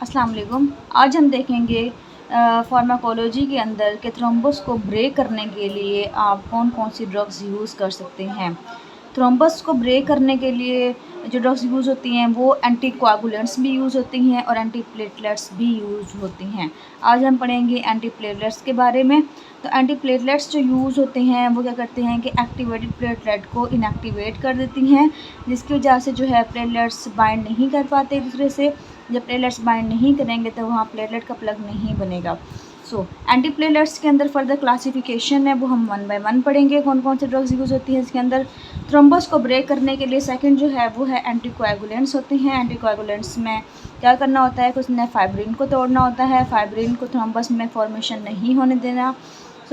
अस्सलाम वालेकुम। आज हम देखेंगे फार्माकोलॉजी के अंदर कि थ्रोम्बस को ब्रेक करने के लिए आप कौन कौन सी ड्रग्स यूज़ कर सकते हैं। थ्रोम्बस को ब्रेक करने के लिए जो ड्रग्स यूज़ होती हैं वो एंटीकोआगुलेंट्स भी यूज़ होती हैं और एंटीप्लेटलेट्स भी यूज़ होती हैं। आज हम पढ़ेंगे एंटीप्लेटलेट्स के बारे में। तो एंटीप्लेटलेट्स जो यूज़ होते हैं वो क्या करते हैं कि एक्टिवेटेड प्लेटलेट को इनएक्टिवेट कर देती हैं, जिसकी वजह से जो है प्लेटलेट्स बाइंड नहीं कर पाते एक दूसरे से। जब प्लेटलेट्स बाइंड नहीं करेंगे तो वहाँ प्लेटलेट का प्लग नहीं बनेगा। एंटी प्लेटलेट्स के अंदर फर्दर क्लासिफिकेशन है, वो हम 1 बाय 1 पढ़ेंगे कौन कौन से ड्रग्स यूज़ होती है इसके अंदर। थ्रोम्बस को ब्रेक करने के लिए सेकंड जो है वो है एंटीकोएगुलेंट्स होते हैं। एंटीकोएगुलेंट्स में क्या करना होता है कि उसने फाइब्रिन को तोड़ना होता है, फाइब्रिन को थ्रोम्बस में फॉर्मेशन नहीं होने देना।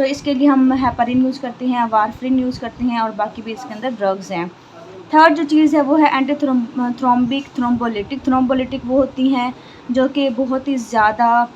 इसके लिए हम हेपारिन यूज़ करते हैं, वारफरिन यूज़ करते हैं और बाकी भी इसके अंदर ड्रग्स हैं। थर्ड जो चीज़ है वो है एंटी थ्रोम्बिक थ्रोम्बोलिटिक। थ्रोम्बोलिटिक वो होती हैं जो कि बहुत ही ज़्यादा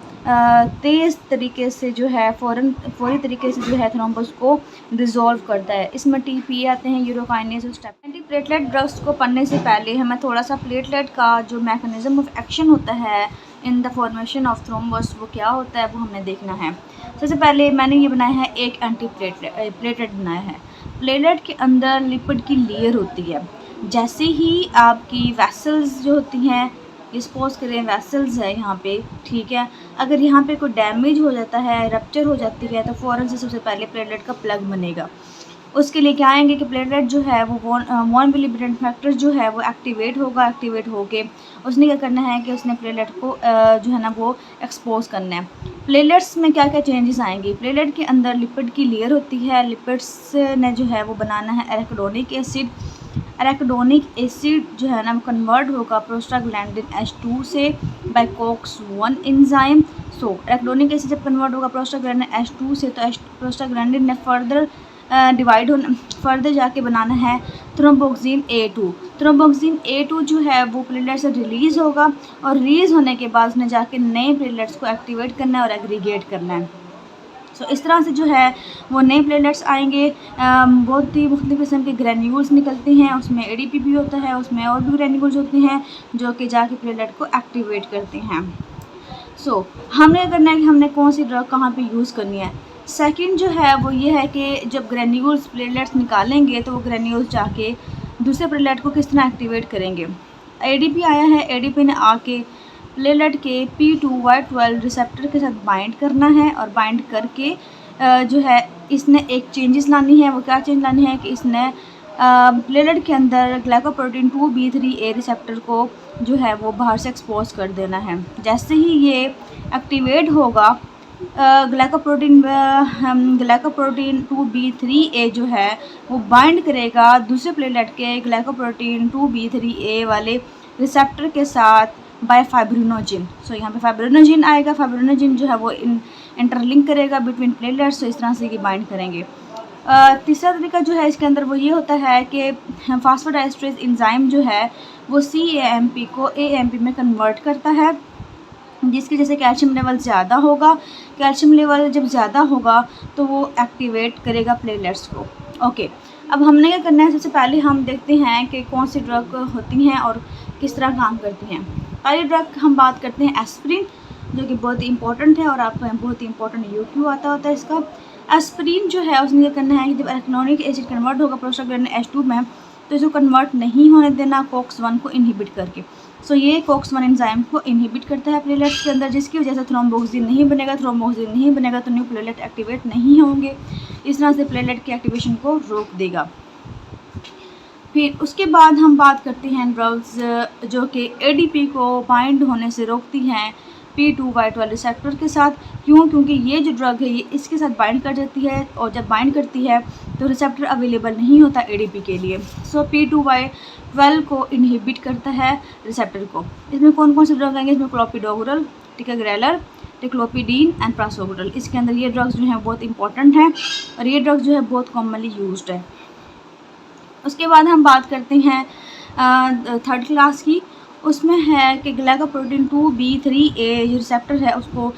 तेज़ तरीके से जो है फौरी तरीके से जो है थ्रोम्बस को डिज़ोल्व करता है। इसमें टीपी आते हैं, यूरोकाइनेज और स्टेप। एंटी प्लेटलेट ड्रग्स को पढ़ने से पहले हमें थोड़ा सा प्लेटलेट का जो मैकेनिज़्म ऑफ एक्शन होता है in the formation of thrombus वो क्या होता है वो हमने देखना है। सबसे पहले मैंने ये बनाया है एक एंटी प्लेटलेट बनाया है। प्लेटलेट के अंदर लिपिड की लेयर होती है। जैसे ही आपकी वेसल्स जो होती हैं, सपोज करें वेसल्स है यहाँ पे, ठीक है, अगर यहाँ पे कोई डैमेज हो जाता है, रप्चर हो जाती है, तो फ़ौरन से सबसे पहले प्लेटलेट का प्लग बनेगा। उसके लिए क्या आएंगे कि प्लेटलेट जो है वो वॉन विलिब्रेंट फैक्टर जो है वो एक्टिवेट होगा। एक्टिवेट होके उसने क्या करना है कि उसने प्लेटलेट को जो है ना वो एक्सपोज करना है। प्लेटलेट्स में क्या क्या चेंजेस आएंगे। प्लेटलेट के अंदर लिपिड की लेयर होती है। लिपिड्स ने जो है वो बनाना है एराकिडोनिक एसिड। एराकिडोनिक एसिड जो है ना वो कन्वर्ट होगा प्रोस्टाग्लैंडिन H2 से by COX-1 enzyme. Arachidonic acid जब कन्वर्ट होगा प्रोस्टाग्लैंडिन H2 से, तो प्रोस्टाग्लैंडिन ने फर्दर जाके बनाना है थ्रोम्बोक्सिन A2। थ्रोम्बोक्सिन A2 जो है वो प्लेटलेट से रिलीज़ होगा और रिलीज़ होने के बाद उसने जाके नए प्लेटलेट्स को एक्टिवेट करना है और एग्रीगेट करना है। इस तरह से जो है वो नए प्लेटलेट्स आएंगे। बहुत ही मुख्तलिफ़ किस्म के ग्रैन्यूल्स निकलते हैं, उसमें ADP भी होता है, उसमें और भी ग्रैन्यूल्स होते हैं जो कि जाके प्लेटलेट को एक्टिवेट करते हैं। हमने करना है कि हमने कौन सी ड्रग कहाँ पे यूज़ करनी है। सेकंड जो है वो ये है कि जब ग्रैन्यूल्स प्लेटलेट्स निकालेंगे तो वो ग्रैन्यूल्स जाके दूसरे प्लेटलेट को किस तरह एक्टिवेट करेंगे। ADP आया है, ADP ने आके प्लेटलेट के P2Y12 रिसेप्टर के साथ बाइंड करना है और बाइंड करके जो है इसने एक चेंजेस लानी है। वो क्या चेंज लानी है कि इसने प्लेटलेट के अंदर ग्लाइकोप्रोटीन 2B3A रिसेप्टर को जो है वो बाहर से एक्सपोज कर देना है। जैसे ही ये एक्टिवेट होगा ग्लाइकोप्रोटीन 2B3A जो है वो बाइंड करेगा दूसरे प्लेटलेट के ग्लाइकोप्रोटीन 2B3A वाले रिसेप्टर के साथ बाय फाइब्रिनोजिन। यहाँ पे फाइब्रिनोजिन आएगा। फाइब्रिनोजिन जो है वो इंटरलिंक करेगा बिटवीन प्लेटलेट्स, इस तरह से ये बाइंड करेंगे। तीसरा तरीका जो है इसके अंदर वो ये होता है कि फास्फोडाइस्ट्रेज एंजाइम जो है वो CAMP को AMP में कन्वर्ट करता है, जिसकी वजह से कैल्शियम लेवल ज़्यादा होगा। कैल्शियम लेवल जब ज़्यादा होगा तो वो एक्टिवेट करेगा प्लेटलेट्स को। ओके, अब हमने क्या करना है, सबसे पहले हम देखते हैं कि कौन सी ड्रग होती हैं और किस तरह काम करती हैं। पहली ड्रग हम बात करते हैं एस्पिरिन, जो कि बहुत ही इंपॉर्टेंट है और आपका बहुत ही इंपॉर्टेंट UQ आता होता है इसका। एस्पिरिन जो है उसने क्या करना है कि जब एराकिडोनिक एसिड कन्वर्ट होगा प्रोस्टाग्लैंडिन H2 में, तो इसको कन्वर्ट नहीं होने देना COX-1 को इनहिबिट करके। ये COX-1 एंजाइम को इनहिबिट करता है प्लेटलेट्स के अंदर, जिसकी वजह से थ्रोम्बोक्सिन नहीं बनेगा। थ्रोम्बोक्सिन नहीं बनेगा तो न्यू प्लेटलेट एक्टिवेट नहीं होंगे। इस तरह से प्लेटलेट की एक्टिवेशन को रोक देगा। फिर उसके बाद हम बात करते हैं ड्रग्स जो कि ADP को बाइंड होने से रोकती हैं P2Y12 रिसेप्टर के साथ। क्योंकि ये जो ड्रग है ये इसके साथ बाइंड कर जाती है और जब बाइंड करती है तो रिसेप्टर अवेलेबल नहीं होता ADP के लिए। P2Y12 को इनहिबिट करता है रिसेप्टर को। इसमें कौन कौन से ड्रग आएंगे, इसमें क्लोपिडोग्रेल, टिकाग्रेलर, टिक्लोपिडीन एंड प्रासोग्रेल। इसके अंदर ये ड्रग्स जो हैं बहुत इंपॉर्टेंट हैं और ये ड्रग्स जो है बहुत कॉमनली यूज्ड है। उसके बाद हम बात करते हैं थर्ड क्लास की। उसमें है कि ग्लाइकोप्रोटीन 2B3A जो रिसेप्टर है उसको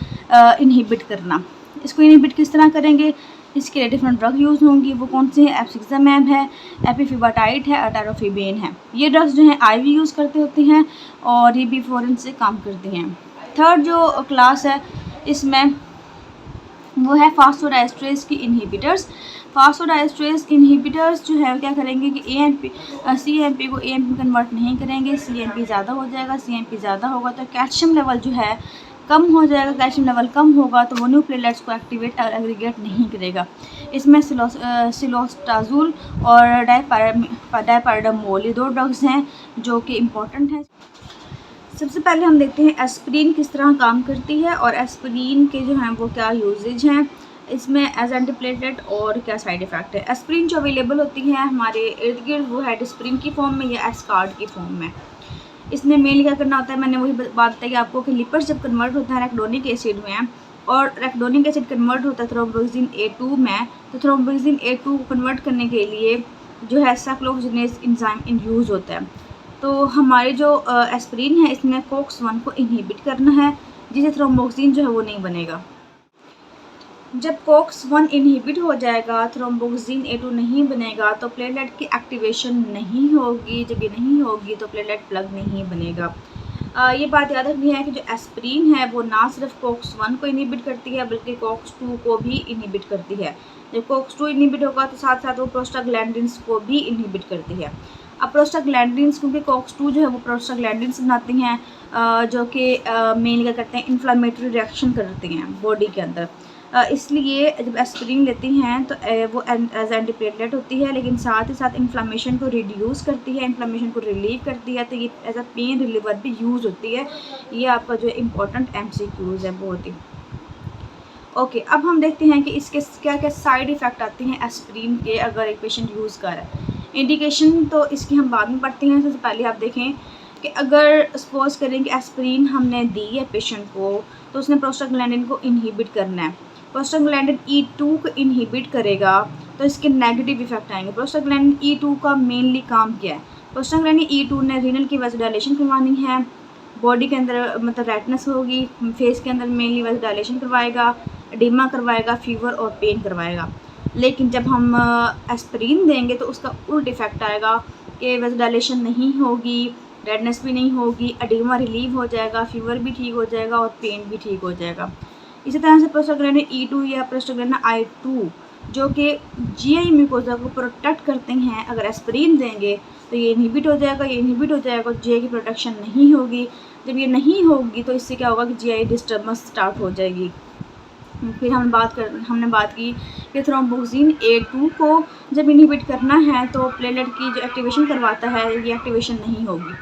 इनहिबिट करना। इसको इनहिबिट किस तरह करेंगे, इसके लिए डिफरेंट ड्रग यूज़ होंगी। वो कौन से हैं? एप्सिक्सामेब है, एपिफिबाटाइड है, अटारोफिबेन है। ये ड्रग्स जो हैं आईवी यूज़ करते होते हैं और ये बिफोरिन से काम करती हैं। थर्ड जो क्लास है इसमें वो है फास्फोडाइस्ट्रेस की इनहिबिटर्स। फास्फोडाइस्ट्रेस इनहिबिटर्स जो है क्या करेंगे कि सीएमपी को एएमपी कन्वर्ट नहीं करेंगे। सीएमपी ज़्यादा हो जाएगा, सीएमपी ज़्यादा होगा तो कैल्शियम लेवल जो है कम हो जाएगा। कैल्शियम लेवल कम होगा तो वो न्यू प्लेटलेट्स को एक्टिवेट और एग्रीगेट नहीं करेगा। इसमें सिलोस्टाजोल और डायपाराडामोल ये 2 ड्रग्स हैं जो कि इम्पॉर्टेंट हैं। सबसे पहले हम देखते हैं एस्पिरिन किस तरह काम करती है और एस्पिरिन के जो हैं वो क्या यूजेज हैं इसमें एज एंटीप्लेटलेट और क्या साइड इफ़ेक्ट है। एस्पिरिन जो अवेलेबल होती है हमारे इर्द गिर्द वो है डिस्प्रिन की फॉर्म में या एस्कार्ड की फॉर्म में। इसमें मेनली क्या करना होता है, मैंने वही बात बताई आपको कि लिपिड्स जब कन्वर्ट होता है रैक्डोनिक एसिड में और रैक्डोनिक एसिड कन्वर्ट होता है थ्रोम्बोक्सिन A2 में, तो थ्रोम्बोक्सिन A2 को कन्वर्ट करने के लिए जो है साइक्लोहेक्सेनेज एंजाइम यूज़ होता है। तो हमारे जो एस्पिरिन है इसमें COX-1 को इनहिबिट करना है जिससे थ्रोम्बोक्सिन जो है वो नहीं बनेगा। जब COX-1 इनहिबिट हो जाएगा, थ्रोम्बोक्सिन A2 नहीं बनेगा तो प्लेटलेट की एक्टिवेशन नहीं होगी। जब ये नहीं होगी तो प्लेटलेट प्लग नहीं बनेगा। ये बात याद रखनी है कि जो एस्पिरिन है वो ना सिर्फ COX-1 को इनहिबिट करती है बल्कि COX-2 को भी इनहिबिट करती है। जब COX-2 इनहिबिट होगा तो साथ साथ वो प्रोस्टाग्लैंडिन्स को भी इनहिबिट करती है। अब प्रोस्टाग्लैंडिन्स क्योंकि COX-2 जो है वो प्रोस्टाग्लैंडिन्स बनाती हैं जो कि मेनली क्या करते हैं इन्फ्लामेटरी रिएक्शन करती हैं बॉडी के अंदर। इसलिए जब एस्पिरिन लेती हैं तो वो एज एंटीप्लेटलेट होती है लेकिन साथ ही साथ इन्फ्लामेशन को रिड्यूस करती है, इन्फ्लामेशन को रिलीव करती है, तो ये एज अ पेन रिलीवर भी यूज़ होती है। ये आपका जो इम्पोर्टेंट MCQs है बहुत ही। ओके, अब हम देखते हैं कि इसके क्या क्या साइड इफ़ेक्ट आते हैं एस्पिरिन के अगर एक पेशेंट यूज़ कर रहा है। इंडिकेशन तो इसकी हम बाद में पढ़ते हैं। सबसे पहले आप देखें कि अगर सपोज करें कि एस्पिरिन हमने दी है पेशेंट को तो उसने प्रोस्टाग्लैंडिन को इनहिबिट करना है। प्रोस्टाग्लैंडिन E2 को इनहिबिट करेगा तो इसके नेगेटिव इफेक्ट आएंगे। प्रोस्टाग्लैंडिन E2 का मेनली काम क्या है? प्रोस्टाग्लैंडिन E2 ने रीनल की वैसोडाइलेशन करवानी है, बॉडी के अंदर मतलब रेडनेस होगी, फेस के अंदर मेनली वैसोडाइलेशन करवाएगा, एडिमा करवाएगा, फीवर और पेन करवाएगा। लेकिन जब हम एस्पिरिन देंगे तो उसका उल्ट इफेक्ट आएगा कि वैसोडाइलेशन नहीं होगी, रेडनेस भी नहीं होगी, एडिमा रिलीव हो जाएगा, फीवर भी ठीक हो जाएगा और पेन भी ठीक हो जाएगा। इसी तरह से प्रोस्टाग्लैंडिन E2 या प्रोस्टाग्लैंडिन I2 जो कि GI म्यूकोसा को प्रोटेक्ट करते हैं, अगर एस्पिरिन देंगे तो ये इनहिबिट हो जाएगा, ये इनहिबिट हो जाएगा, GI की प्रोटेक्शन नहीं होगी। जब ये नहीं होगी तो इससे क्या होगा कि GI डिस्टर्बेंस स्टार्ट हो जाएगी। फिर हमने बात की कि थ्रोम्बोक्सिन A2 को जब इनहिबिट करना है तो प्लेटलेट की जो एक्टिवेशन करवाता है ये एक्टिवेशन नहीं होगी।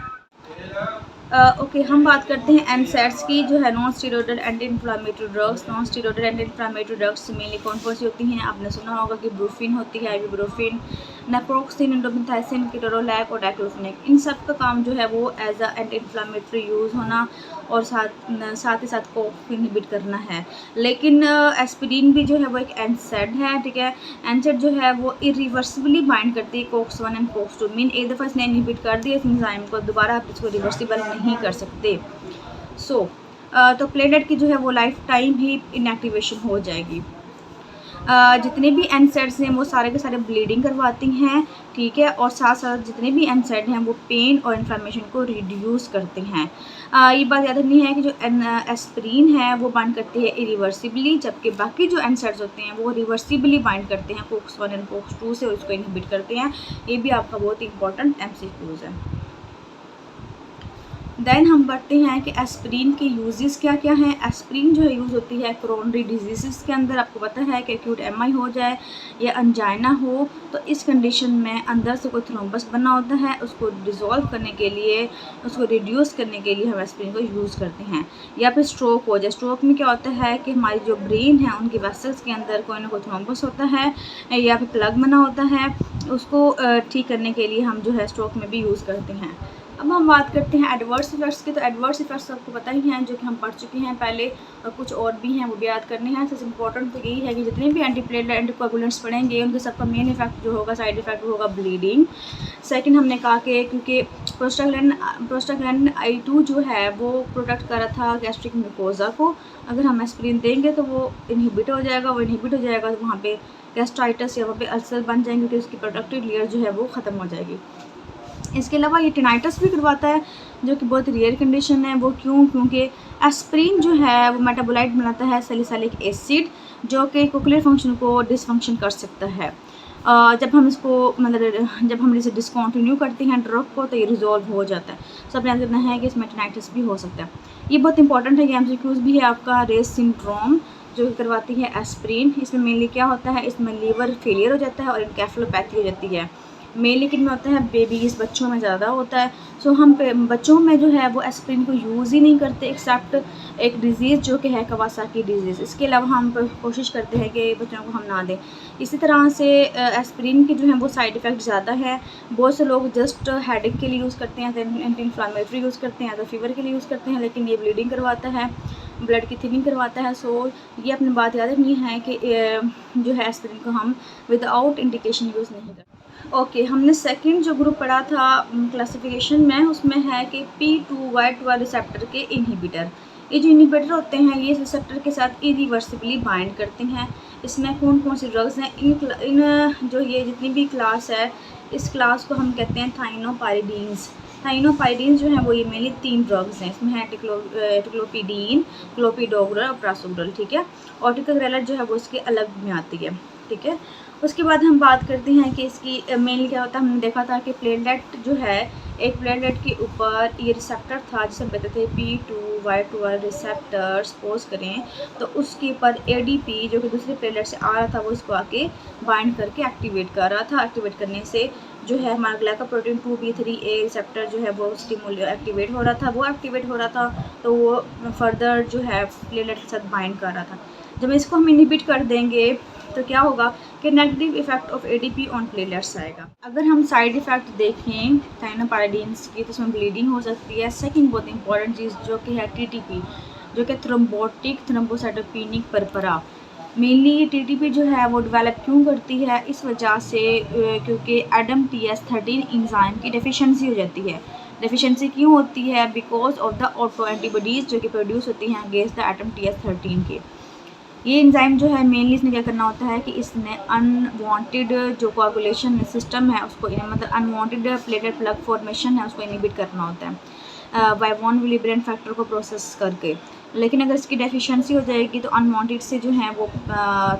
ओके, हम बात करते हैं NSAIDs की जो है non steroidal anti inflammatory drugs. Non steroidal anti inflammatory drugs mainly कौन कौन सी होती हैं? आपने सुना होगा कि ब्रूफिन होती है, आइबुप्रोफिन, नेप्रोक्सिन, इंडोमेथाइसिन, केटोरोलैक और डाइक्लोफेनेक। इन सब का काम जो है वो as a anti inflammatory use होना और साथ ही साथ कोक इनहिबिट करना है। लेकिन एस्पिरिन भी जो है वो एक NSAID है, ठीक है। NSAID जो है वो इरिवर्सिबली बाइंड करती है COX-1 एंड COX-2। मीन एक दफ़ा इसने इनहिबिट कर दिया इस एंजाइम को, दोबारा आप इसको रिवर्सिबल नहीं कर सकते। तो प्लेटलेट की जो है वो लाइफ टाइम ही इनएक्टिवेशन हो जाएगी। जितने भी NSAIDs हैं वो सारे के सारे ब्लीडिंग करवाती हैं, ठीक है, और साथ साथ जितने भी NSAID हैं वो पेन और इन्फ्लामेशन को रिड्यूस करते हैं। ये बात याद रखनी है कि जो एस्पिरिन है वो बाइंड करती है इरिवर्सिबली, जबकि बाकी जो NSAIDs होते हैं वो रिवर्सिबली बाइंड करते हैं COX-1 एंड COX-2 से, उसको इनहिबिट करते हैं। ये भी आपका बहुत इंपॉर्टेंट MCQs है। देन हम बढ़ते हैं कि एस्पिरिन के यूजेस क्या क्या हैं। एस्पिरिन जो है यूज़ होती है कोरोनरी डिजीज़ के अंदर। आपको पता है कि एक्यूट MI हो जाए या अंजाइना हो तो इस कंडीशन में अंदर से कोई थ्रोम्बस बना होता है, उसको डिज़ोल्व करने के लिए, उसको रिड्यूस करने के लिए हम एस्पिरिन को यूज़ करते हैं। या फिर स्ट्रोक हो जाए, स्ट्रोक में क्या होता है कि हमारी जो ब्रेन है उनकी वेसल्स के अंदर कोई ना कोई थ्रोम्बस होता है या फिर प्लग बना होता है, उसको ठीक करने के लिए हम जो है स्ट्रोक में भी यूज़ करते हैं। अब हम बात करते हैं एडवर्स इफेक्ट्स की। तो एडवर्स इफेक्ट्स आपको पता ही हैं जो कि हम पढ़ चुके हैं पहले, और कुछ और भी हैं वो भी याद करने हैं। सबसे इम्पोर्टेंट तो यही है कि जितने भी एंटीप्लेटलेट एंटीकोगुलेंट्स पढ़ेंगे उनके सबका मेन इफेक्ट जो होगा, साइड इफेक्ट होगा ब्लीडिंग। सेकंड हमने कहा कि क्योंकि प्रोस्टाग्लैंडिन I2 जो है वो प्रोटेक्ट कर रहा था गैस्ट्रिक म्यूकोसा को, अगर हम एस्पिरिन देंगे तो वो इनहिबिट हो जाएगा, तो वहाँ पे गैस्ट्राइटिस या वहाँ पे अल्सर बन जाएंगे, क्योंकि उसकी प्रोडक्टिव लेयर जो है वो ख़त्म हो जाएगी। इसके अलावा ये टिनाइटस भी करवाता है, जो कि बहुत रेयर कंडीशन है। वो क्योंकि एस्प्रिन जो है वो मेटाबोलाइट बनाता है सैलिसिलिक एसिड, जो कि कोक्लियर फंक्शन को डिसफंक्शन कर सकता है। जब हम इसको जब हम इसे डिसकंटिन्यू करते हैं ड्रग को, तो ये रिजॉल्व हो जाता है। सब ध्यान रखना है कि इसमें टिनाइटस भी हो सकता है। ये बहुत इंपॉर्टेंट है कि एमसीक्यूज़ भी है आपका। रेस सिंड्रोम जो करवाती है एस्प्रिन, इसमें मेनली क्या होता है, इसमें लीवर फेलियर हो जाता है और इनकेफेलोपैथी हो जाती है। मेनली किन में होता है, बेबीज़ बच्चों में ज़्यादा होता है। सो हम बच्चों में जो है वो एस्प्रिन को यूज़ ही नहीं करते, एक्सेप्ट एक डिज़ीज़ जो कि है कवासाकी डिज़ीज़। इसके अलावा हम कोशिश करते हैं कि बच्चों को हम ना दें। इसी तरह से एस्प्रिन के जो है वो साइड इफ़ेक्ट ज़्यादा है। बहुत से लोग जस्ट हेडेक के लिए यूज़ करते हैं, एंटी इन्फ्लामेटरी यूज़ करते हैं, या तो फीवर के लिए यूज़ करते हैं, लेकिन ये ब्लीडिंग करवाता है, ब्लड की थिनिंग करवाता है। सो ये अपनी बात याद रखनी है कि जो है एस्प्रिन को हम विदाउट इंडिकेशन यूज़ नहीं करते। ओके, हमने सेकंड जो ग्रुप पढ़ा था क्लासिफिकेशन में, उसमें है कि P2Y12 रिसेप्टर के इनहिबिटर। ये जो इनहिबिटर होते हैं ये रिसेप्टर के साथ इरिवर्सिबली बाइंड करते हैं। इसमें कौन कौन सी ड्रग्स हैं, इन जो ये जितनी भी क्लास है, इस क्लास को हम कहते हैं थाइनोपाइरिडीन्स। थाइनोपाइरिडीन्स जो है वो ये मेनली 3 ड्रग्स हैं। इसमें है टिक्लोपिडीन, क्लोपिडोग्रल और प्रासोग्रल, ठीक है। और टिकाग्रेलर जो है वो इसके अलग में आती है, ठीक है। उसके बाद हम बात करते हैं कि इसकी मेनली क्या होता है। हमने देखा था कि प्लेटलेट जो है, एक प्लेटलेट के ऊपर ये रिसेप्टर था जिसे हम कहते थे P2Y12 रिसेप्टर, सपोज करें, तो उसके ऊपर ADP जो कि दूसरे प्लेटलेट से आ रहा था, वो इसको आके बाइंड करके एक्टिवेट कर रहा था। एक्टिवेट करने से जो है हमारा ग्लाइकोप्रोटीन 2B3A रिसेप्टर जो है वो एक्टिवेट हो रहा था, तो वो फर्दर जो है प्लेटलेट के साथ बाइंड कर रहा था। जब इसको हम इनहिबिट कर देंगे तो क्या होगा कि negative effect of ADP on platelets आएगा। अगर हम साइड इफ़ेक्ट देखें थाइनोपाइरिडीन्स की, तो उसमें ब्लीडिंग हो सकती है। सेकंड बहुत इंपॉर्टेंट चीज़ जो कि है TTP, जो कि थ्रोम्बोटिक थ्रोम्बोसाइटोपेनिक परपरा। मेनली TTP जो है वो डेवलप क्यों करती है, इस वजह से क्योंकि ADAMTS13 एंजाइम की डेफिशिएंसी हो जाती है। डेफिशिएंसी क्यों होती है, because of the auto antibodies जो कि प्रोड्यूस होती हैं अगेंस्ट द ADAMTS13 के। ये एंजाइम जो है मेनली इसने क्या करना होता है कि इसने अनवांटेड जो कोआगुलेशन सिस्टम है उसको, मतलब अनवांटेड प्लेटलेट प्लग फॉर्मेशन है उसको इनहिबिट करना होता है बाय वन विलिब्रेंट फैक्टर को प्रोसेस करके। लेकिन अगर इसकी डेफिशिएंसी हो जाएगी तो अनवांटेड से जो है वो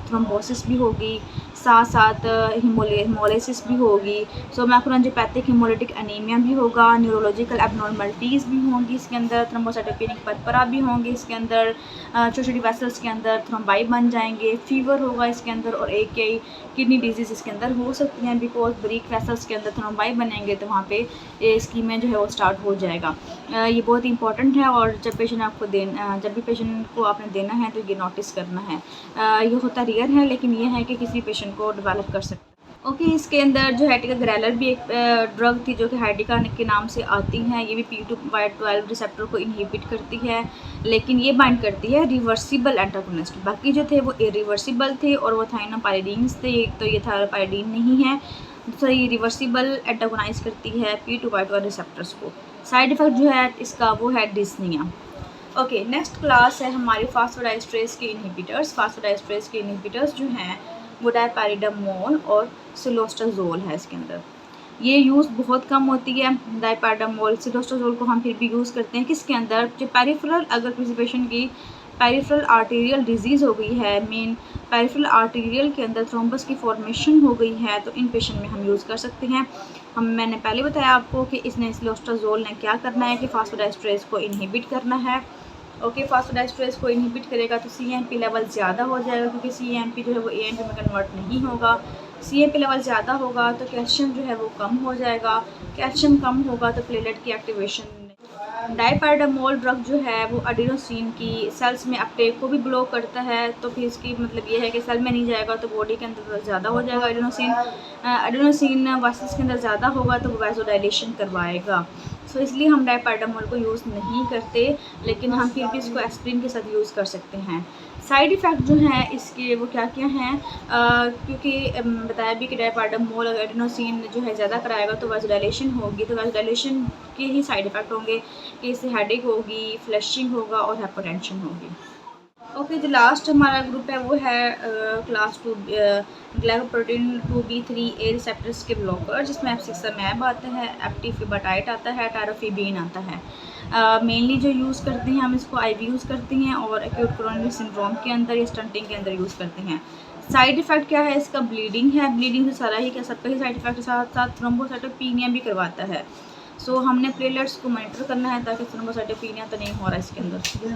थ्रोम्बोसिस भी होगी, साथ साथ हिमोलिसिस भी होगी। सो मैक्रोएंजियोपैथिक हिमोलिटिक एनीमिया भी होगा, न्यूरोलॉजिकल एबनॉर्मलिटीज़ भी होंगी इसके अंदर, थ्रोम्बोसाइटोपेनिक परपरा भी होंगी इसके अंदर, छोटी छोटी वेसल्स के अंदर थ्रोम्बाई बन जाएंगे, फीवर होगा इसके अंदर, और एक कई किडनी डिजीज़ इसके अंदर हो सकती हैं, बिकॉज ब्रीक वेसल्स के अंदर थ्रोम्बाई बनेंगे तो वहाँ पे स्कीमें जो है वो स्टार्ट हो जाएगा। ये बहुत इंपॉर्टेंट है, और जब भी पेशेंट को आपने देना है तो ये नोटिस करना है। ये होता रेयर है, लेकिन ये है कि किसी पेशेंट को डेवलप कर सकते हैं। ओके, इसके अंदर जो है टिकाग्रेलर भी एक ड्रग थी जो कि हाइडिका के नाम से आती हैं। ये भी P2Y12 रिसेप्टर को इनहिबिट करती है, लेकिन ये बाइंड करती है रिवर्सिबल एंटागोनिस्ट। बाकी जो थे वो इरिवर्सिबल थे और वो थाइनोपाइरिडीन्स थे, तो ये थाइनोपाइरिडीन नहीं है। दूसरा ये रिवर्सिबल एंटागोनाइज करती है P2Y12 रिसेप्टर्स को। साइड इफ़ेक्ट जो है इसका वो है डिस्निया। ओके, नेक्स्ट क्लास है हमारी फास्फोडाइस्ट्रेस के इनहिबिटर्स। फास्फोडाइस्ट्रेस के इनहिबिटर्स जो हैं वो डायपैराडामोल और सिलोस्टाजोल है इसके अंदर। ये यूज़ बहुत कम होती है। डायपैराडामोल, सिलोस्टाजोल को हम फिर भी यूज़ करते हैं किसके अंदर, जो पेरिफेरल, अगर किसी पेशेंट की पेरिफेरल आर्टेरियल डिजीज़ हो गई है, मेन पेरिफेरल आर्टेरियल के अंदर थ्रोम्बस की फॉर्मेशन हो गई है, तो इन पेशेंट में हम यूज़ कर सकते हैं। मैंने पहले बताया आपको कि इसने सिलोस्टाजोल ने क्या करना है कि फास्फोडाइस्ट्रेस को इनहिबिट करना है। ओके, फास्फोडाइस्ट्रेस को इनहिबिट करेगा तो CMP लेवल ज़्यादा हो जाएगा, क्योंकि CMP जो है वो AMP में कन्वर्ट नहीं होगा। CMP लेवल ज़्यादा होगा तो कैल्शियम जो है वो कम हो जाएगा, कैल्शियम कम होगा तो प्लेटलेट की एक्टिवेशन। डायपैराडामोल ड्रग जो है वो एडिनोसिन की सेल्स में अपटेक को भी ब्लॉक करता है, तो फिर इसकी मतलब ये है कि सेल में नहीं जाएगा तो बॉडी के अंदर ज़्यादा हो जाएगा एडिनोसिन वेसल्स के अंदर ज़्यादा होगा तो वो वैसोडाइलेशन करवाएगा। सो इसलिए हम डायपैराडामोल को यूज़ नहीं करते, लेकिन हम फिर भी इसको एस्प्रिन के साथ यूज़ कर सकते हैं। साइड इफ़ेक्ट जो हैं इसके वो क्या क्या हैं, क्योंकि बताया भी कि डायपैराडामोल अगर एडिनोसिन जो है ज़्यादा कराएगा तो वैसोडाइलेशन होगी, तो वैसोडाइलेशन के ही साइड इफ़ेक्ट होंगे कि इससे हेडेक होगी, फ्लशिंग होगा और हाइपरटेंशन होगी। ओके, जो लास्ट हमारा ग्रुप है वो है क्लास 2 ग्लाइकोप्रोटीन 2B3A रिसेप्टर्स के ब्लॉकर, जिसमें एफसिक्सामैब आता है, एप्टिफिबाटाइट आता है, टायरोफिबेन आता है। मेनली जो यूज़ करते हैं हम इसको आईवी यूज़ करते हैं और एक्यूट कोरोनरी सिंड्रोम के अंदर या स्टंटिंग के अंदर यूज़ करते हैं। साइड इफ़ेक्ट क्या है इसका? ब्लीडिंग है, ब्लीडिंग से सारा ही क्या सबका ही साइड इफ़ेक्ट साथ साथ थ्रोम्बोसाइटोपेनिया भी करवाता है। सो हमने प्लेटलेट्स को मॉनिटर करना है ताकि थ्रोम्बोसाइटोपेनिया तो नहीं हो रहा है इसके अंदर।